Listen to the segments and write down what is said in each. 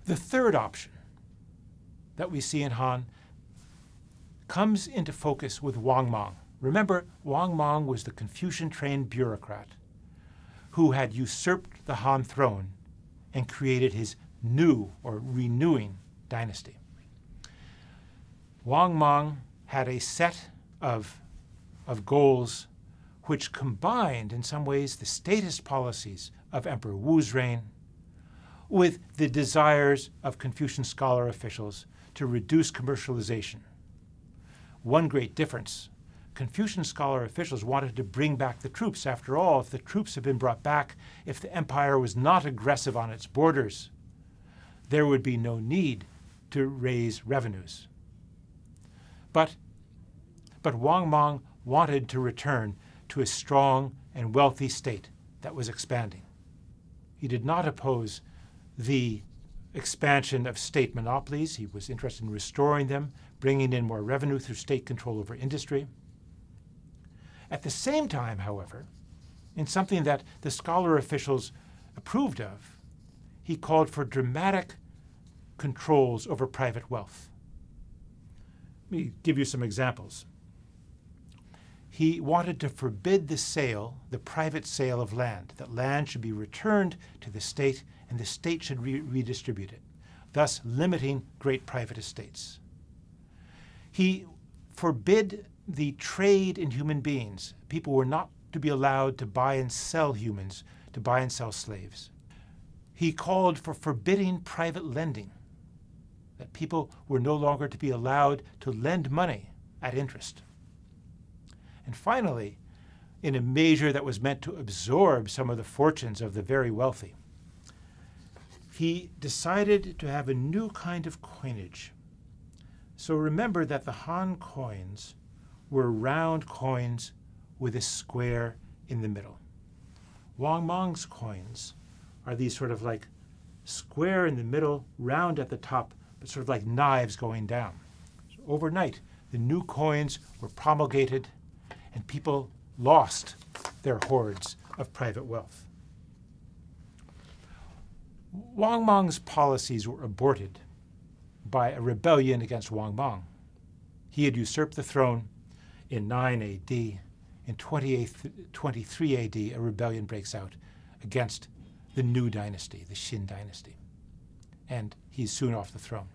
The third option that we see in Han comes into focus with Wang Mang. Remember, Wang Mang was the Confucian-trained bureaucrat who had usurped the Han throne and created his new or renewing dynasty. Wang Mang had a set of goals which combined, in some ways, the statist policies of Emperor Wu's reign with the desires of Confucian scholar officials to reduce commercialization. One great difference: Confucian scholar officials wanted to bring back the troops. After all, if the troops had been brought back, if the empire was not aggressive on its borders, there would be no need to raise revenues. But Wang Mang wanted to return to a strong and wealthy state that was expanding. He did not oppose the expansion of state monopolies. He was interested in restoring them, bringing in more revenue through state control over industry. At the same time, however, in something that the scholar officials approved of, he called for dramatic controls over private wealth. Let me give you some examples. He wanted to forbid the private sale of land, that land should be returned to the state and the state should redistribute it, thus limiting great private estates. He forbid the trade in human beings. People were not to be allowed to buy and sell humans, to buy and sell slaves. He called for forbidding private lending, that people were no longer to be allowed to lend money at interest. And finally, in a measure that was meant to absorb some of the fortunes of the very wealthy, he decided to have a new kind of coinage. So remember that the Han coins were round coins with a square in the middle. Wang Mang's coins are these sort of like square in the middle, round at the top, but sort of like knives going down. So overnight, the new coins were promulgated and people lost their hoards of private wealth. Wang Mang's policies were aborted by a rebellion against Wang Mang. He had usurped the throne in 9 AD. In 23 AD, a rebellion breaks out against the new dynasty, the Xin dynasty, and he's soon off the throne.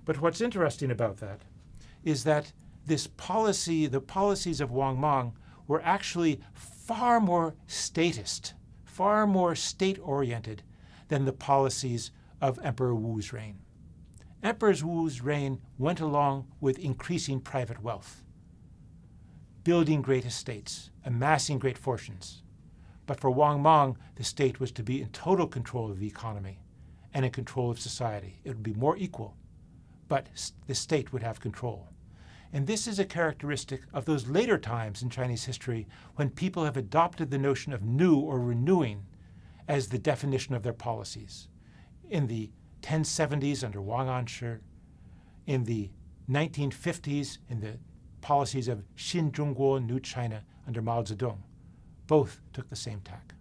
But what's interesting about that is that this policy, the policies of Wang Mang, were actually far more statist, far more state-oriented than the policies of Emperor Wu's reign. Emperor Wu's reign went along with increasing private wealth, building great estates, amassing great fortunes. But for Wang Mang, the state was to be in total control of the economy and in control of society. It would be more equal, but the state would have control. And this is a characteristic of those later times in Chinese history when people have adopted the notion of new or renewing as the definition of their policies. In the 1070s under Wang Anshi, in the 1950s in the policies of Xin Zhongguo, New China under Mao Zedong, both took the same tack.